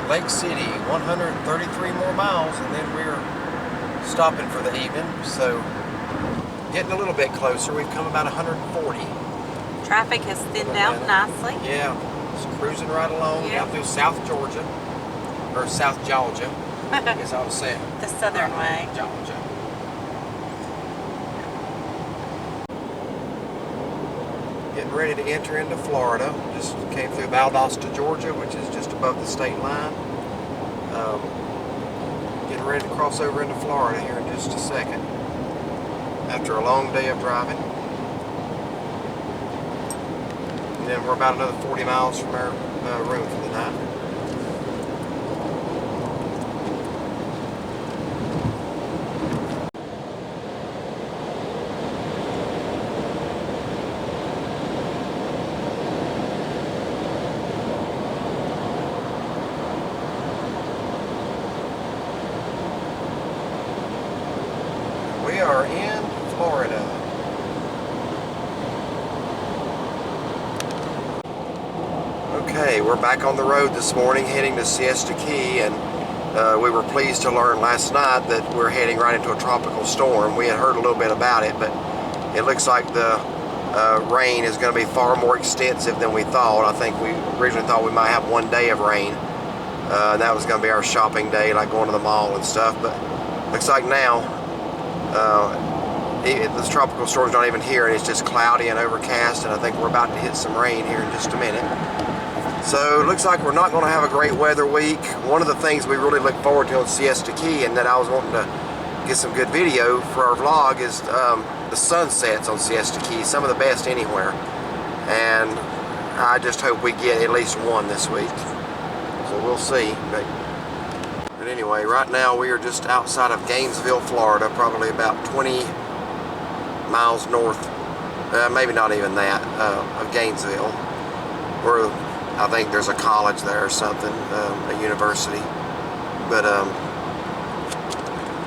Lake City, 133 more miles, and then we're stopping for the evening. So getting a little bit closer. We've come about 140. Traffic has thinned out nicely. Yeah, just cruising right along down through South Georgia, or South Georgia. I guess I would say it. The southern way. Georgia. Getting ready to enter into Florida. Just came through Valdosta, Georgia, which is just above the state line. Getting ready to cross over into Florida here in just a second. After a long day of driving. And then we're about another 40 miles from our room for the night. We are in Florida. Okay, we're back on the road this morning heading to Siesta Key, and we were pleased to learn last night that we're heading right into a tropical storm. We had heard a little bit about it, but it looks like the rain is going to be far more extensive than we thought. I think we originally thought we might have one day of rain. That was going to be our shopping day, like going to the mall and stuff, but looks like now this tropical storm's not even here, and it's just cloudy and overcast, and I think we're about to hit some rain here in just a minute. So it looks like we're not going to have a great weather week. One of the things we really look forward to on Siesta Key, and that I was wanting to get some good video for our vlog, is the sunsets on Siesta Key. Some of the best anywhere, and I just hope we get at least one this week. So we'll see. But anyway, right now we are just outside of Gainesville, Florida, probably about 20 miles north, maybe not even that, of Gainesville. I think there's a college there or something, a university. But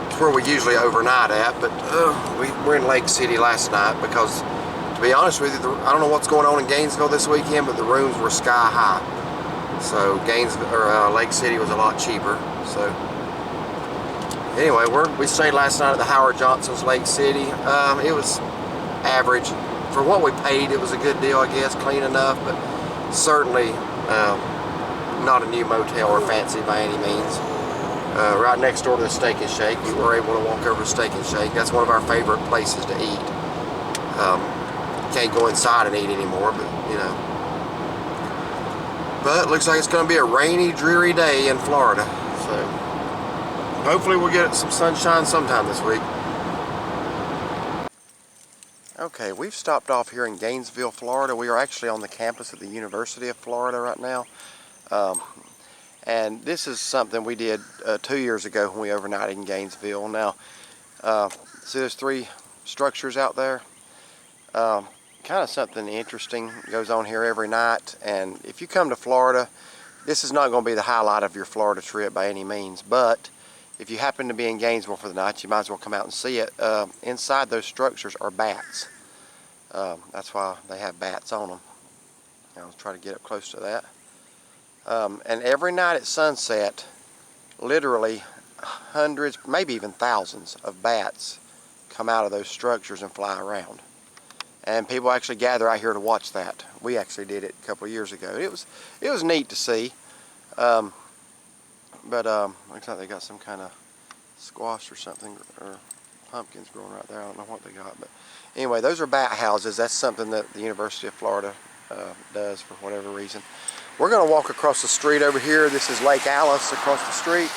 it's where we usually overnight at. But we're in Lake City last night because, to be honest with you, I don't know what's going on in Gainesville this weekend, but the rooms were sky high. So Lake City was a lot cheaper. So anyway, we stayed last night at the Howard Johnson's Lake City. It was average for what we paid. It was a good deal, I guess, clean enough, but certainly not a new motel or fancy by any means. Right next door to the Steak and Shake, we were able to walk over to Steak and Shake. That's one of our favorite places to eat. Can't go inside and eat anymore, but you know. But it looks like it's going to be a rainy, dreary day in Florida. So hopefully we'll get some sunshine sometime this week. Okay, we've stopped off here in Gainesville, Florida. We are actually on the campus of the University of Florida right now. And this is something we did 2 years ago when we overnighted in Gainesville. Now, see there's 3 structures out there. Kind of something interesting goes on here every night. And if you come to Florida, this is not going to be the highlight of your Florida trip by any means. But if you happen to be in Gainesville for the night, you might as well come out and see it. Inside those structures are bats. That's why they have bats on them. I'll try to get up close to that. And every night at sunset, literally hundreds, maybe even thousands of bats come out of those structures and fly around. And people actually gather out here to watch that. We actually did it a couple of years ago. It was neat to see. But looks like they got some kind of squash or something, or pumpkins growing right there. I don't know what they got, but anyway, those are bat houses. That's something that the University of Florida does for whatever reason. We're going to walk across the street over here. This is Lake Alice across the street,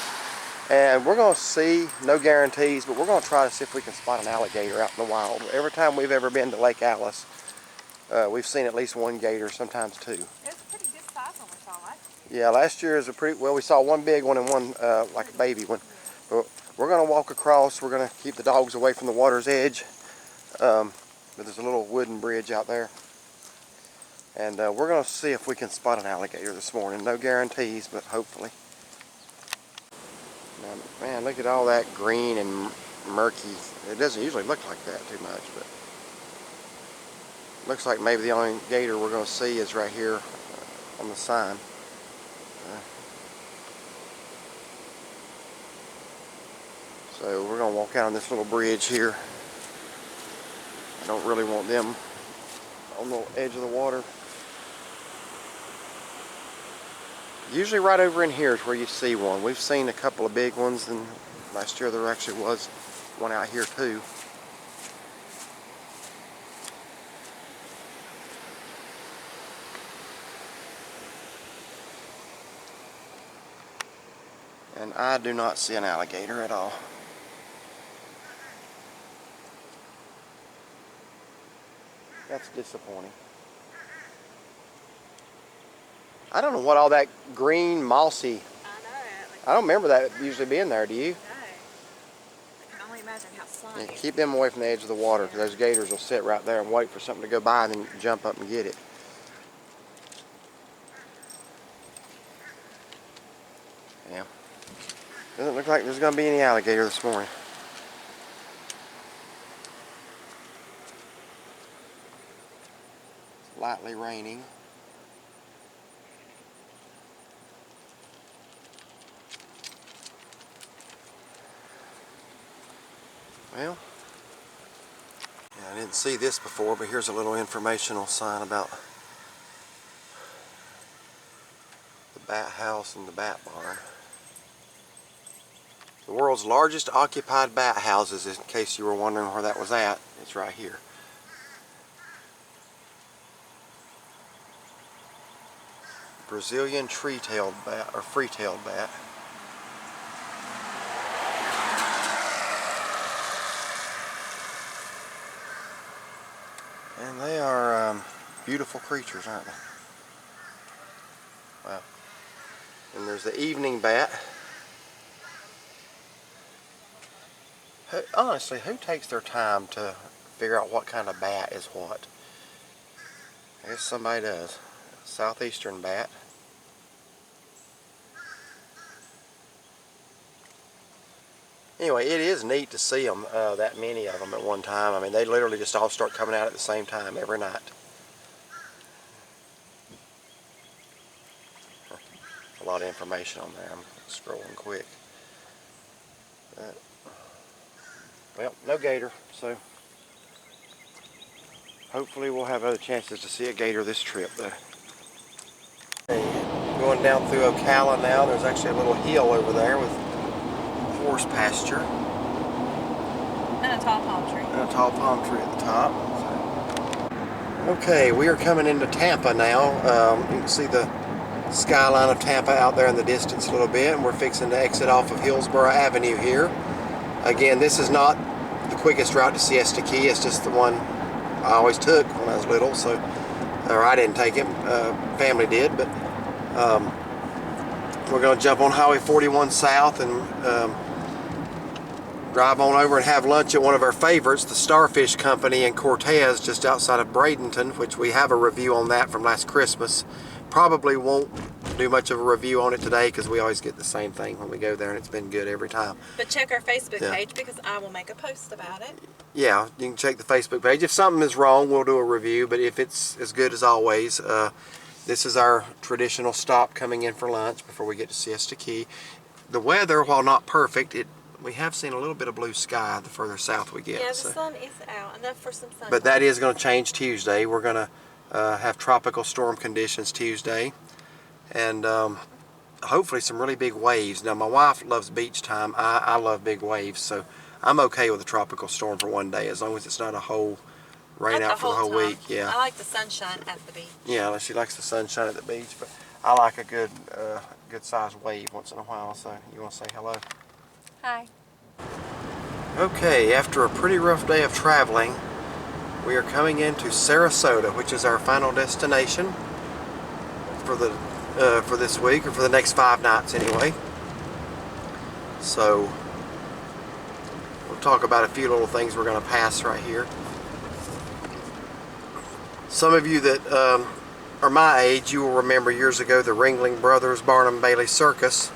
and we're going to see, no guarantees, but we're going to try to see if we can spot an alligator out in the wild. Every time we've ever been to Lake Alice, we've seen at least one gator, sometimes 2. It was a pretty good size one we saw last year. Yeah, last year was we saw one big one and one like a baby one. But we're going to walk across. We're going to keep the dogs away from the water's edge. But there's a little wooden bridge out there. And we're going to see if we can spot an alligator this morning. No guarantees, but hopefully. Now, man, look at all that green and murky. It doesn't usually look like that too much, but looks like maybe the only gator we're going to see is right here on the sign. So we're gonna walk out on this little bridge here. I don't really want them on the edge of the water. Usually right over in here is where you see one. We've seen a couple of big ones, and last year there actually was one out here too. And I do not see an alligator at all. That's disappointing. I don't know what all that green, mossy. I don't remember that usually being there, do you? No. I can only imagine how slimy. Yeah, keep them away from the edge of the water, because those gators will sit right there and wait for something to go by and then jump up and get it. Yeah. Doesn't look like there's going to be any alligator this morning. It's lightly raining. Well, yeah, I didn't see this before, but here's a little informational sign about the bat house and the bat barn. The world's largest occupied bat houses, in case you were wondering where that was at, it's right here. Brazilian tree-tailed bat, or free-tailed bat. And they are beautiful creatures, aren't they? Wow. And there's the evening bat. Honestly, who takes their time to figure out what kind of bat is what? I guess somebody does. Southeastern bat. Anyway, it is neat to see them, that many of them at one time. I mean, they literally just all start coming out at the same time every night. A lot of information on there. I'm scrolling quick. Well, no gator, so hopefully we'll have other chances to see a gator this trip, though. Okay, going down through Ocala now. There's actually a little hill over there with horse pasture. And a tall palm tree. And a tall palm tree at the top. So. Okay, we are coming into Tampa now. You can see the skyline of Tampa out there in the distance a little bit, and we're fixing to exit off of Hillsborough Avenue here. Again, this is not the quickest route to Siesta Key. It's just the one I always took when I was little. So, or I didn't take it. Family did, but we're going to jump on Highway 41 South and drive on over and have lunch at one of our favorites, the Starfish Company in Cortez, just outside of Bradenton, which we have a review on that from last Christmas. Probably won't do much of a review on it today because we always get the same thing when we go there, and it's been good every time. But check our Facebook page because I will make a post about it. Yeah, you can check the Facebook page. If something is wrong, we'll do a review, but if it's as good as always, this is our traditional stop coming in for lunch before we get to Siesta Key. The weather, while not perfect, we have seen a little bit of blue sky the further south we get. Yeah, the sun is out, enough for some sun. But that is going to change Tuesday. We're going to have tropical storm conditions Tuesday, and hopefully some really big waves. Now, my wife loves beach time. I love big waves, so I'm okay with a tropical storm for one day as long as it's not a whole rain out for the whole week. Yeah, I like the sunshine at the beach. Yeah, she likes the sunshine at the beach, but I like a good sized wave once in a while. So you want to say hello? Hi. Okay, after a pretty rough day of traveling, we are coming into Sarasota, which is our final destination for this week, or for the next 5 nights anyway. So we'll talk about a few little things we're going to pass right here. Some of you that are my age, you will remember years ago the Ringling Brothers Barnum Bailey Circus.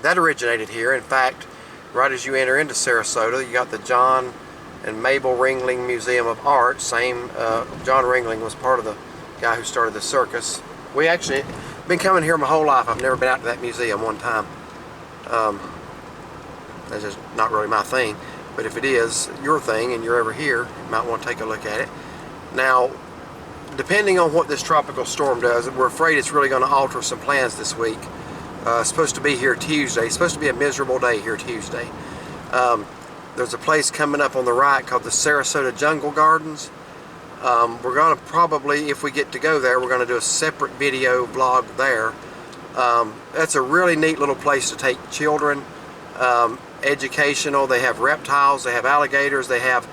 That originated here. In fact, right as you enter into Sarasota, you got the John and Mabel Ringling Museum of Art. John Ringling was part of the guy who started the circus. We actually been coming here my whole life. I've never been out to that museum one time. That's just not really my thing. But if it is your thing and you're ever here, you might want to take a look at it. Now, depending on what this tropical storm does, we're afraid it's really going to alter some plans this week. It's supposed to be here Tuesday. It's supposed to be a miserable day here Tuesday. There's a place coming up on the right called the Sarasota Jungle Gardens. We're going to probably, if we get to go there, we're going to do a separate video vlog there. That's a really neat little place to take children. Educational. They have reptiles, they have alligators, they have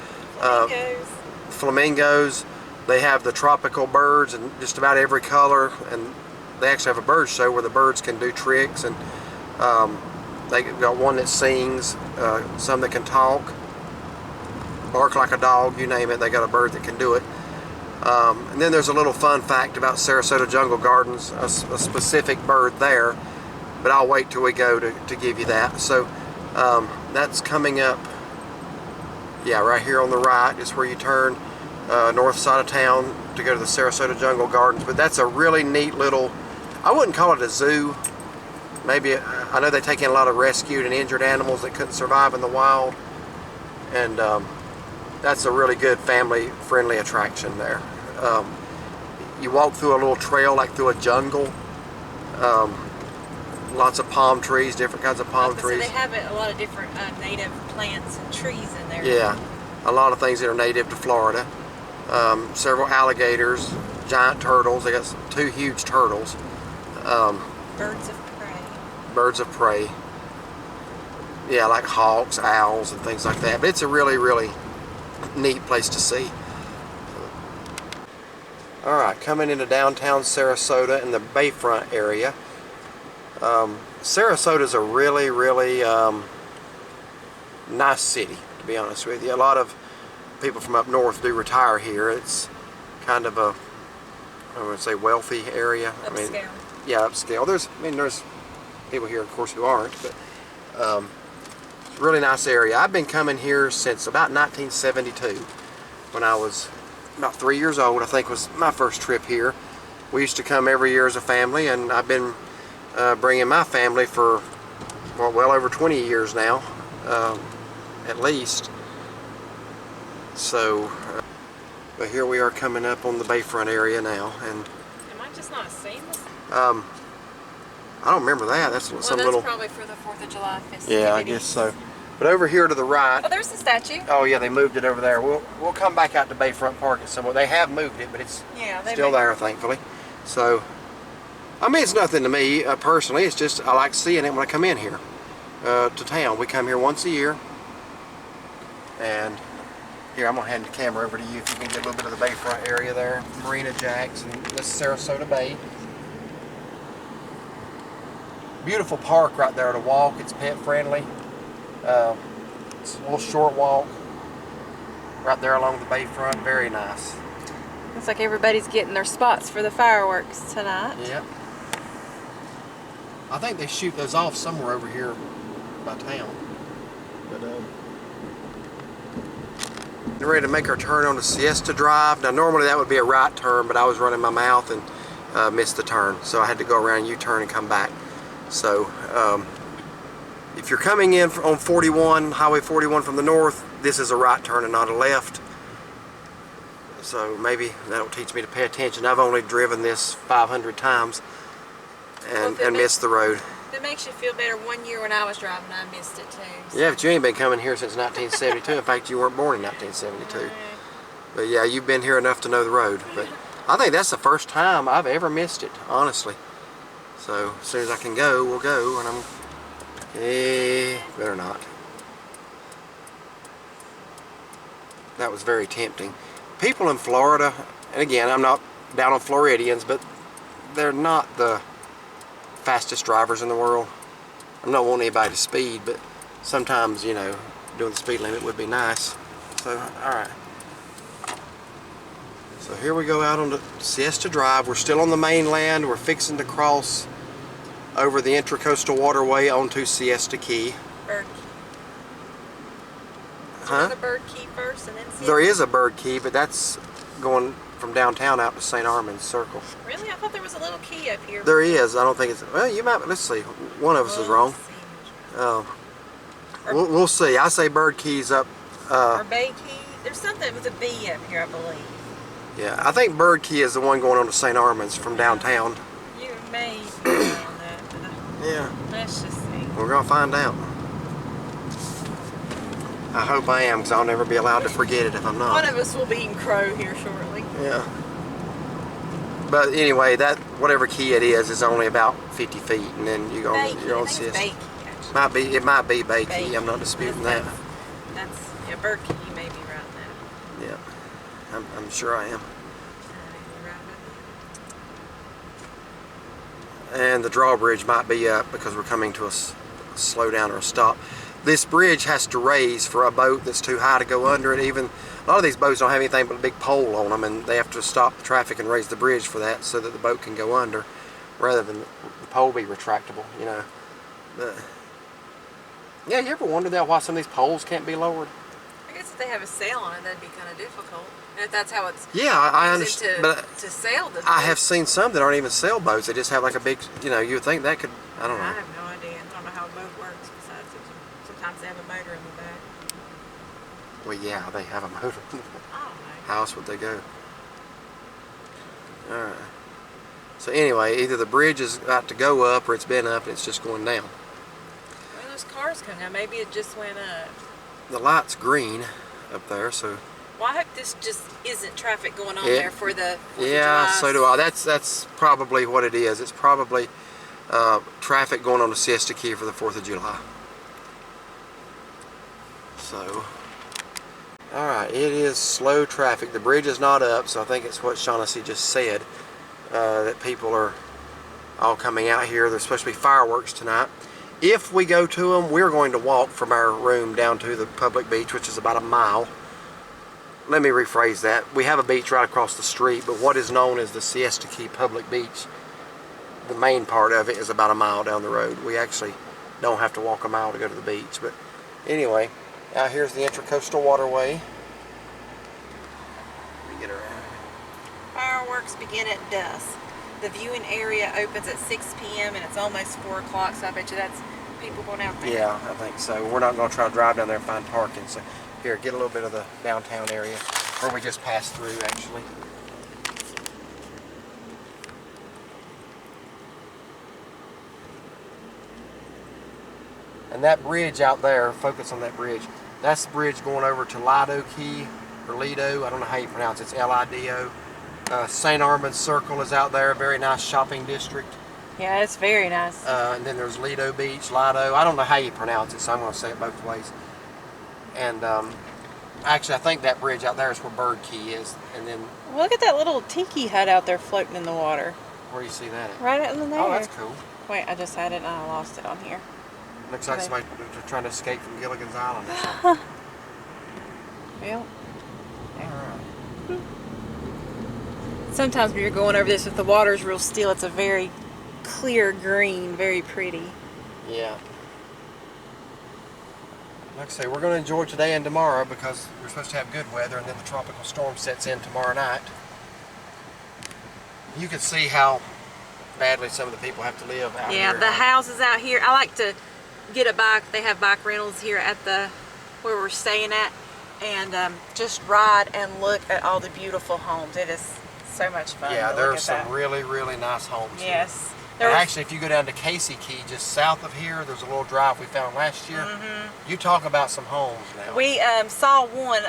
flamingos, they have the tropical birds and just about every color, and they actually have a bird show where the birds can do tricks, and they got one that sings, some that can talk, bark like a dog, you name it, they got a bird that can do it. And then there's a little fun fact about Sarasota Jungle Gardens, a specific bird there, but I'll wait till we go to give you that. So that's coming up, yeah, right here on the right is where you turn north side of town to go to the Sarasota Jungle Gardens. But that's a really neat little, I wouldn't call it a zoo. Maybe, I know they take in a lot of rescued and injured animals that couldn't survive in the wild. And that's a really good family-friendly attraction there. You walk through a little trail like through a jungle. Lots of palm trees, different kinds of palm trees. So they have a lot of different native plants and trees in there. Yeah, a lot of things that are native to Florida. Several alligators, giant turtles. They got two huge turtles. Birds of prey. Birds of prey. Yeah, like hawks, owls, and things like that. But it's a really, really neat place to see. All right, coming into downtown Sarasota in the Bayfront area. Sarasota's a really, really nice city, to be honest with you. A lot of people from up north do retire here. It's kind of a, I would say, wealthy area. Upscale. I mean, yeah, upscale. There's people here, of course, who aren't, but it's a really nice area. I've been coming here since about 1972, when I was about 3 years old. I think was my first trip here. We used to come every year as a family, and I've been bringing my family for well over 20 years now, at least. So, but here we are coming up on the Bayfront area now, and am I just not seeing this? I don't remember that. That's some that's little. Probably for the 4th of July festivities. Yeah, I guess so. But over here to the right. Oh, there's the statue. Oh yeah, they moved it over there. We'll come back out to Bayfront Park at some point. They have moved it, but it's still there, thankfully. So, I mean, it's nothing to me personally. It's just I like seeing it when I come in here to town. We come here once a year, and here I'm gonna hand the camera over to you if you can get a little bit of the Bayfront area there, Marina Jacks, and this is Sarasota Bay. Beautiful park right there to walk. It's pet friendly. It's a little short walk right there along the Bayfront. Very nice. Looks like everybody's getting their spots for the fireworks tonight. Yep. I think they shoot those off somewhere over here by town. But we're ready to make our turn on the Siesta Drive. Now normally that would be a right turn, but I was running my mouth and missed the turn, so I had to go around U-turn and come back. So if you're coming in on 41, Highway 41 from the north, this is a right turn and not a left. So maybe that'll teach me to pay attention. I've only driven this 500 times and missed the road. If it makes you feel better, 1 year when I was driving, I missed it too. So. Yeah, but you ain't been coming here since 1972. In fact, you weren't born in 1972. But yeah, you've been here enough to know the road. But I think that's the first time I've ever missed it, honestly. So as soon as I can go, we'll go, and better not. That was very tempting. People in Florida, and again, I'm not down on Floridians, but they're not the fastest drivers in the world. I'm not wanting anybody to speed, but sometimes, you know, doing the speed limit would be nice. So, alright. So here we go out on the Siesta Drive. We're still on the mainland. We're fixing to cross over the Intracoastal Waterway onto Siesta Key. Bird. Huh? The Bird Key first and then Siesta? There is a Bird Key, but that's going from downtown out to St. Armand's Circle. Really? I thought there was a little key up here. There is. I don't think it's... Well, you might... Let's see. One of us is wrong. We'll see. I say Bird Key's up. Or Bay Key. There's something with a B up here, I believe. Yeah, I think Bird Key is the one going on to St. Armand's from downtown. You may be right on that, but Yeah. let's just see. We're going to find out. I hope I am, because I'll never be allowed to forget it if I'm not. One of us will be eating crow here shortly. Yeah. But anyway, that whatever key it is only about 50 feet, and then you're going to see it. It might be Bay Key. I'm not disputing that. That's yeah, Bird Key. You may be right on that. Yeah, I'm sure I am. And the drawbridge might be up because we're coming to a slow down or a stop. This bridge has to raise for a boat that's too high to go under it. Even a lot of these boats don't have anything but a big pole on them, and they have to stop the traffic and raise the bridge for that so that the boat can go under, rather than the pole be retractable, you know. But yeah, you ever wondered that why some of these poles can't be lowered? I guess if they have a sail on it, that'd be kind of difficult. And if that's how it's I understand, but to sail the boat. I have seen some that aren't even sailboats. They just have like a big, you know, you would think that could, I don't know. I have no idea. I don't know how a boat works besides sometimes they have a motor in the back. Well, yeah, they have a motor. I don't know. How else would they go? Alright. So anyway, either the bridge is about to go up or it's been up and it's just going down. Well, there's cars coming out. Maybe it just went up. The light's green up there, so... Well, I hope this just isn't traffic going on there for the 4th of Yeah, July. so do I. That's probably what it is. It's probably traffic going on to Siesta Key for the 4th of July. So... Alright, it is slow traffic. The bridge is not up, so I think it's what Shaughnessy just said, that people are all coming out here. There's supposed to be fireworks tonight. If we go to them, we're going to walk from our room down to the public beach, which is about a mile. Let me rephrase that. We have a beach right across the street, but what is known as the Siesta Key Public Beach, the main part of it is about a mile down the road. We actually don't have to walk a mile to go to the beach, but anyway. Now here's the Intracoastal Waterway. Let me get around. Fireworks begin at dusk. The viewing area opens at 6 p.m. and it's almost 4 o'clock, so I bet you that's people going out there. Yeah, I think so. We're not going to try to drive down there and find parking. So here, get a little bit of the downtown area where we just passed through, actually. And that bridge out there, focus on that bridge. That's the bridge going over to Lido Key, or Lido, I don't know how you pronounce it, it's L-I-D-O. St. Armand's Circle is out there, a very nice shopping district. Yeah, it's very nice. And then there's Lido Beach, Lido, I don't know how you pronounce it, so I'm going to say it both ways. And actually I think that bridge out there is where Bird Key is. And then look at that little tiki hut out there floating in the water. Where do you see that at? Right out in there. Oh, that's cool. Wait, I just had it and I lost it on here. Looks like somebody trying to escape from Gilligan's Island or something. Well, right. Sometimes when you're going over this, if the water's real still, it's a very clear green, very pretty. Yeah. Like I say, we're going to enjoy today and tomorrow because we're supposed to have good weather, and then the tropical storm sets in tomorrow night. You can see how badly some of the people have to live out here. Yeah, the houses out here. I like to get a bike. They have bike rentals here at where we're staying at, and just ride and look at all the beautiful homes. It is so much fun. Yeah, there's some really, really nice homes. Yes. And actually, if you go down to Casey Key, just south of here, there's a little drive we found last year. You talk about some homes now. We saw one,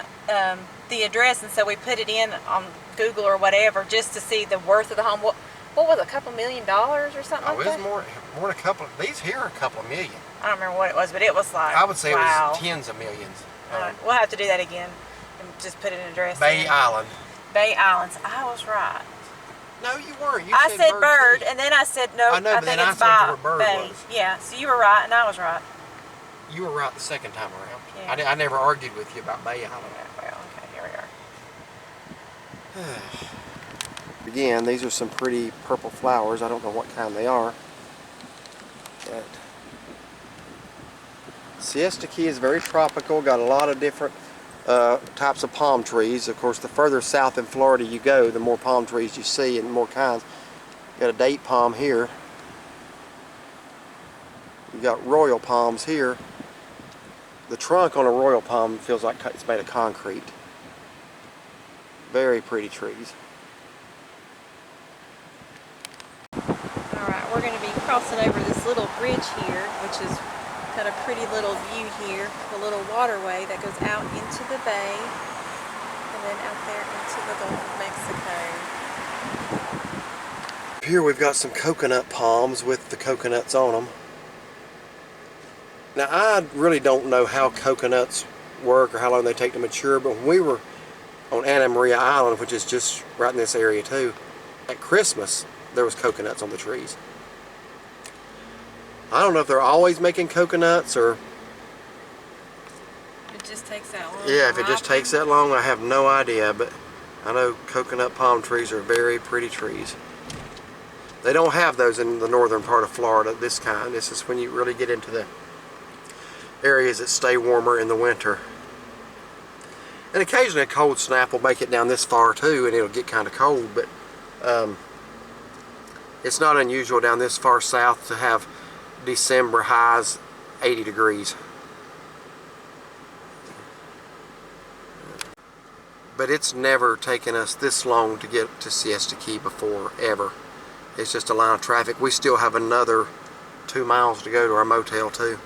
the address, and so we put it in on Google or whatever just to see the worth of the home. What was it, a couple $1 million or something like that? It was more than a couple. These here are a couple of million. I don't remember what it was, but it was like, I would say wow. It was tens of millions. We'll have to do that again and just put an address Bay in. Island. Bay Islands. I was right. No, you weren't. I said bird, and then I said no. I know, but then I it's told you by where bird Bay. was. Yeah, so you were right, and I was right. You were right the second time around. Yeah. I never argued with you about Bay Island. Yeah, well, okay, here we are. Again, these are some pretty purple flowers. I don't know what kind they are. But Siesta Key is very tropical, got a lot of different types of palm trees. Of course, the further south in Florida you go, the more palm trees you see and more kinds. You got a date palm here. You got royal palms here. The trunk on a royal palm feels like it's made of concrete. Very pretty trees. Alright, we're going to be crossing over this little bridge here, which is got a pretty little view here. The little waterway that goes out into the bay and then out there into the Gulf of Mexico. Here we've got some coconut palms with the coconuts on them. Now I really don't know how coconuts work or how long they take to mature, but when we were on Anna Maria Island, which is just right in this area too, at Christmas there was coconuts on the trees. I don't know if they're always making coconuts or... It just takes that long. Yeah, if it just takes that long, I have no idea, but I know coconut palm trees are very pretty trees. They don't have those in the northern part of Florida, this kind. This is when you really get into the areas that stay warmer in the winter. And occasionally a cold snap will make it down this far too, and it'll get kind of cold, but it's not unusual down this far south to have December highs 80 degrees. But it's never taken us this long to get to Siesta Key before, ever. It's just a line of traffic. We still have another 2 miles to go to our motel too.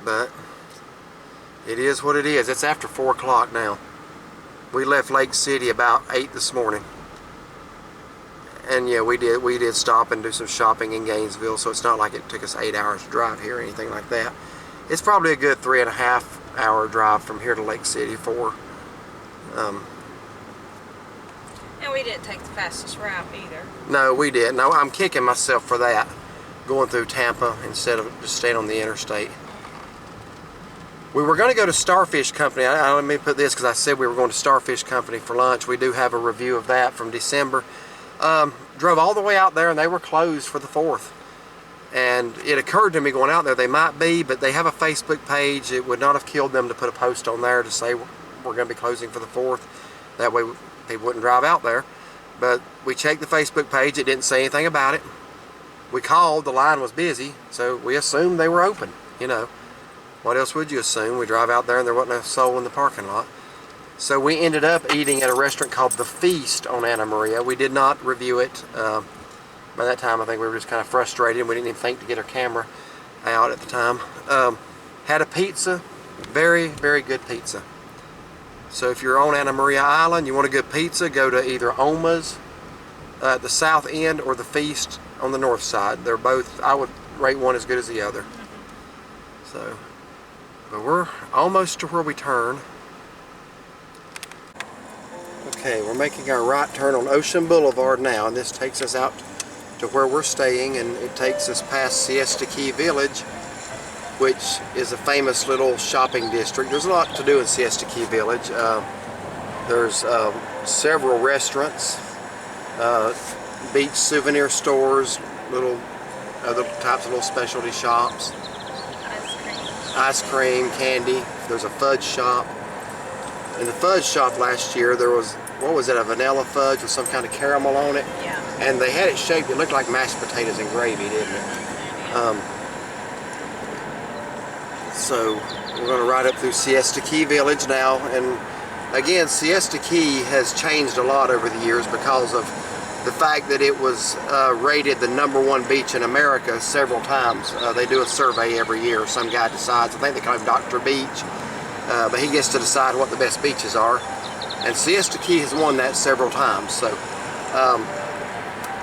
But it is what it is. It's after 4 o'clock now. We left Lake City about 8 this morning. And yeah, we did stop and do some shopping in Gainesville, so it's not like it took us 8 hours to drive here or anything like that. It's probably a good 3.5 hour drive from here to Lake City. And we didn't take the fastest route either. No, we didn't. No, I'm kicking myself for that, going through Tampa instead of just staying on the interstate. We were going to go to Starfish Company. Let me put this because I said we were going to Starfish Company for lunch. We do have a review of that from December. Drove all the way out there and they were closed for the 4th. And it occurred to me going out there they might be, but they have a Facebook page. It would not have killed them to put a post on there to say we're going to be closing for the 4th. That way people wouldn't drive out there. But we checked the Facebook page. It didn't say anything about it. We called. The line was busy, so we assumed they were open, you know. What else would you assume? We drive out there and there wasn't a soul in the parking lot. So we ended up eating at a restaurant called The Feast on Anna Maria. We did not review it. By that time I think we were just kind of frustrated and we didn't even think to get our camera out at the time. Had a pizza. Very, very good pizza. So if you're on Anna Maria Island, you want a good pizza, go to either Oma's at the south end or The Feast on the north side. They're both, I would rate one as good as the other. So, but we're almost to where we turn. Okay, we're making our right turn on Ocean Boulevard now, and this takes us out to where we're staying, and it takes us past Siesta Key Village, which is a famous little shopping district. There's a lot to do in Siesta Key Village. There's several restaurants, beach souvenir stores, little other types of little specialty shops. Ice cream, candy. There's a fudge shop. In the fudge shop last year there was, what was it, a vanilla fudge with some kind of caramel on it? Yeah. And they had it shaped, it looked like mashed potatoes and gravy, didn't it? So we're going to ride up through Siesta Key Village now, and again, Siesta Key has changed a lot over the years because of the fact that it was rated the #1 beach in America several times. They do a survey every year. Some guy decides, I think they call him Dr. Beach, but he gets to decide what the best beaches are. And Siesta Key has won that several times. So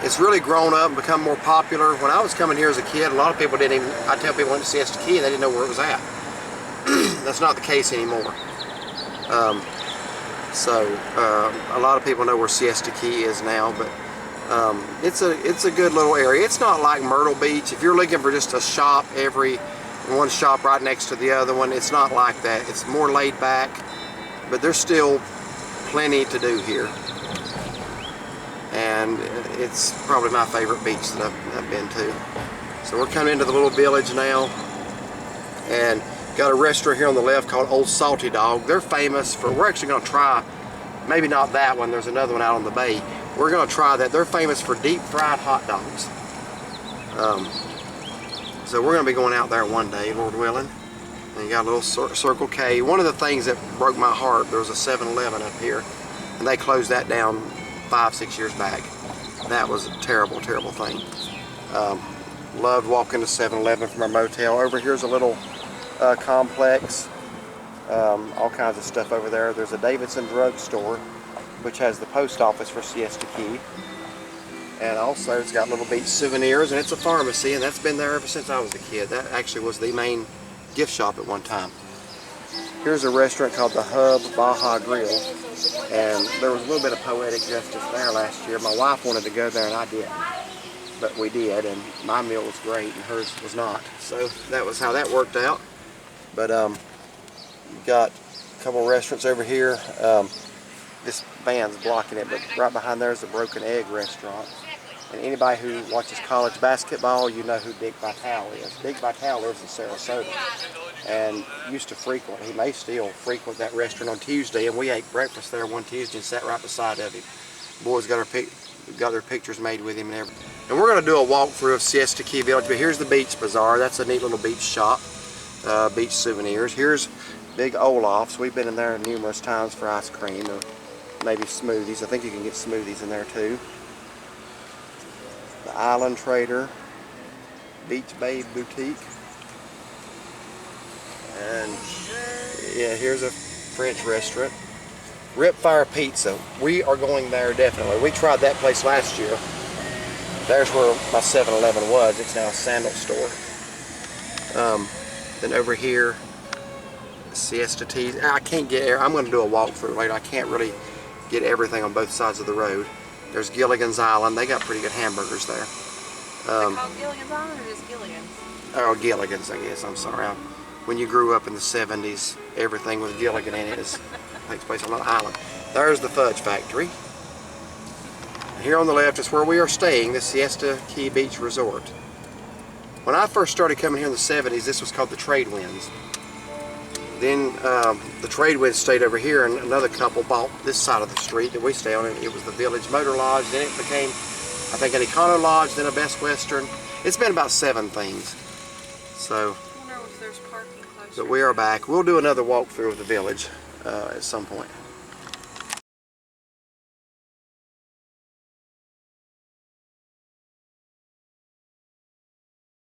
it's really grown up and become more popular. When I was coming here as a kid, a lot of people didn't even, I tell people went to Siesta Key and they didn't know where it was at. That's not the case anymore. A lot of people know where Siesta Key is now, but it's a good little area. It's not like Myrtle Beach. If you're looking for just a shop, one shop right next to the other one, it's not like that. It's more laid back, but there's still plenty to do here. And it's probably my favorite beach that I've been to. So we're coming into the little village now, and got a restaurant here on the left called Old Salty Dog. They're famous for, we're actually going to try, maybe not that one, there's another one out on the bay. We're going to try that. They're famous for deep fried hot dogs. So we're going to be going out there one day, Lord willing. And you got a little Circle K. One of the things that broke my heart, there was a 7-Eleven up here, and they closed that down 5-6 years back. That was a terrible, terrible thing. Loved walking to 7-Eleven from our motel. Over here's a little complex. All kinds of stuff over there. There's a Davidson drugstore, which has the post office for Siesta Key. And also it's got little beach souvenirs, and it's a pharmacy, and that's been there ever since I was a kid. That actually was the main gift shop at one time. Here's a restaurant called the Hub Baja Grill, and there was a little bit of poetic justice there last year. My wife wanted to go there and I didn't, but we did, and my meal was great and hers was not. So that was how that worked out. But you've got a couple of restaurants over here. This van's blocking it, but right behind there is the Broken Egg restaurant. And anybody who watches college basketball, you know who Dick Vitale is. Dick Vitale lives in Sarasota and used to frequent, he may still frequent that restaurant on Tuesday, and we ate breakfast there one Tuesday and sat right beside of him. Boys got their pictures made with him and everything. And we're going to do a walkthrough of Siesta Key Village, but here's the Beach Bazaar. That's a neat little beach shop, beach souvenirs. Here's Big Olaf's. We've been in there numerous times for ice cream or maybe smoothies. I think you can get smoothies in there too. The Island Trader, Beach Babe Boutique, and yeah, here's a French restaurant. Rip Fire Pizza. We are going there definitely. We tried that place last year. There's where my 7-Eleven was. It's now a sandal store. Then over here, Siesta Key. I can't get there. I'm going to do a walkthrough later. I can't really get everything on both sides of the road. There's Gilligan's Island. They got pretty good hamburgers there. Is it called Gilligan's Island or just Gilligan's? Oh, Gilligan's, I guess. I'm sorry. When you grew up in the 70s, everything with Gilligan in it takes place on an island. There's the Fudge Factory. And here on the left is where we are staying, the Siesta Key Beach Resort. When I first started coming here in the 70s, this was called the Trade Winds. Then the Trade Winds stayed over here, and another couple bought this side of the street that we stay on. It was the Village Motor Lodge. Then it became, I think, an Econo Lodge, then a Best Western. It's been about 7 things. So, I wonder if there's parking closer. but we are back. We'll do another walkthrough of the village at some point.